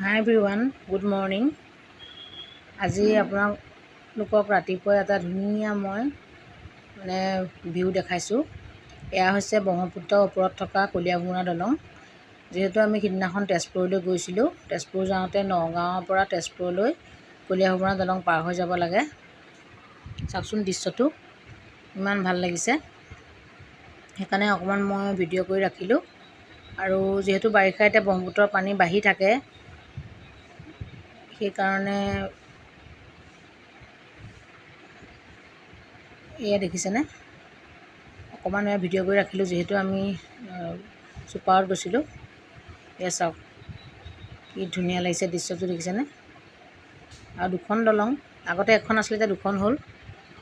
হাই everyone, good morning. আজি আপোনালোকক ৰাতিপুৱা এটা ধুনীয়া মই ভিউ দেখাইছোঁ। এয়া হৈছে ব্ৰহ্মপুত্ৰৰ ওপৰত থকা কলীয়াভোমোৰা দলং। যিহেতু আমি সিদিনাখন তেজপুৰলৈ গৈছিলোঁ, তেজপুৰ যাওঁতে নগাঁৱৰ পৰা তেজপুৰলৈ কলীয়াভোমোৰা দলং পাৰ হৈ যাব লাগে। চাওকচোন দৃশ্যটো ইমান ভাল লাগিছে, সেইকাৰণে অকণমান মই ভিডিঅ' কৰি ৰাখিলোঁ। আৰু যিহেতু বাৰিষা এতিয়া ব্ৰহ্মপুত্ৰৰ পানী বাঢ়ি থাকে, সেইকাৰণে এয়া দেখিছেনে, অকণমান ভিডিঅ' কৰি ৰাখিলোঁ। যিহেতু আমি ছুপাৰত গৈছিলোঁ। এয়া চাওক কি ধুনীয়া লাগিছে দৃশ্যটো, দেখিছেনে? আৰু দুখন দলং, আগতে এখন আছিলে, এতিয়া দুখন হ'ল।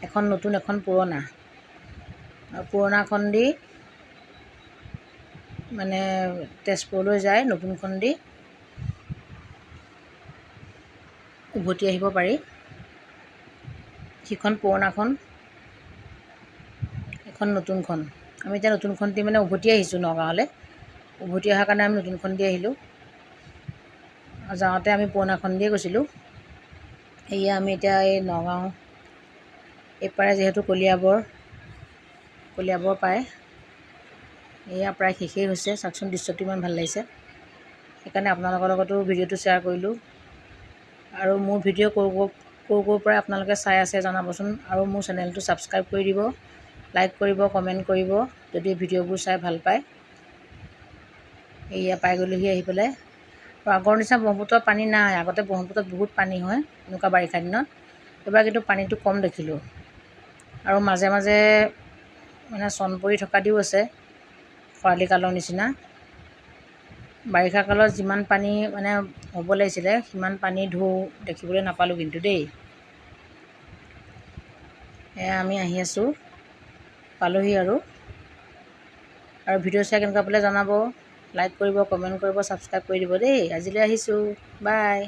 এখন নতুন, এখন পুৰণা। আৰু পুৰণাখন দি তেজপুৰলৈ যায়, নতুনখন দি উভতি আহিব পাৰি। সিখন পুৰণাখন, এখন নতুনখন। আমি এতিয়া নতুনখন দি উভতি আহিছোঁ নগাঁৱলৈ। উভতি অহাৰ কাৰণে আমি নতুনখন দি আহিলোঁ। যাওঁতে আমি পুৰণাখন দিয়ে গৈছিলোঁ। এয়া আমি এতিয়া এই নগাঁও এইপাৰে, যিহেতু কলীয়াবৰ পায়, এয়া প্ৰায় শেষেই হৈছে। চাওকচোন দৃশ্যটো ইমান ভাল লাগিছে, সেইকাৰণে আপোনালোকৰ লগতো ভিডিঅ'টো শ্বেয়াৰ কৰিলোঁ। আৰু মোৰ ভিডিঅ' ক'ৰ পৰা আপোনালোকে চাই আছে জনাবচোন। আৰু মোৰ চেনেলটো ছাবস্ক্ৰাইব কৰি দিব, লাইক কৰিব, কমেণ্ট কৰিব যদি ভিডিঅ'বোৰ চাই ভাল পায়। এয়া পাই গ'লোহি আহি পেলাই। আৰু আগৰ নিচিনা ব্ৰহ্মপুত্ৰত পানী নাই। আগতে ব্ৰহ্মপুত্ৰত বহুত পানী হয় এনেকুৱা বাৰিষা দিনত। এইবাৰ কিন্তু পানীটো কম দেখিলোঁ। আৰু মাজে মাজে চন পৰি থকা দিও আছে, খৰালি কালৰ নিচিনা। বাৰিষা কালত যিমান পানী হ'ব লাগিছিলে, সিমান পানী ঢৌ দেখিবলৈ নাপালোঁ কিন্তু দেই। এয়া আমি আহি আছোঁ, পালোহি আৰু ভিডিঅ' চাই কেনেকুৱা পালে জনাব, লাইক কৰিব, কমেণ্ট কৰিব, ছাবস্ক্ৰাইব কৰি দিব দেই। আজিলৈ আহিছোঁ, বাই।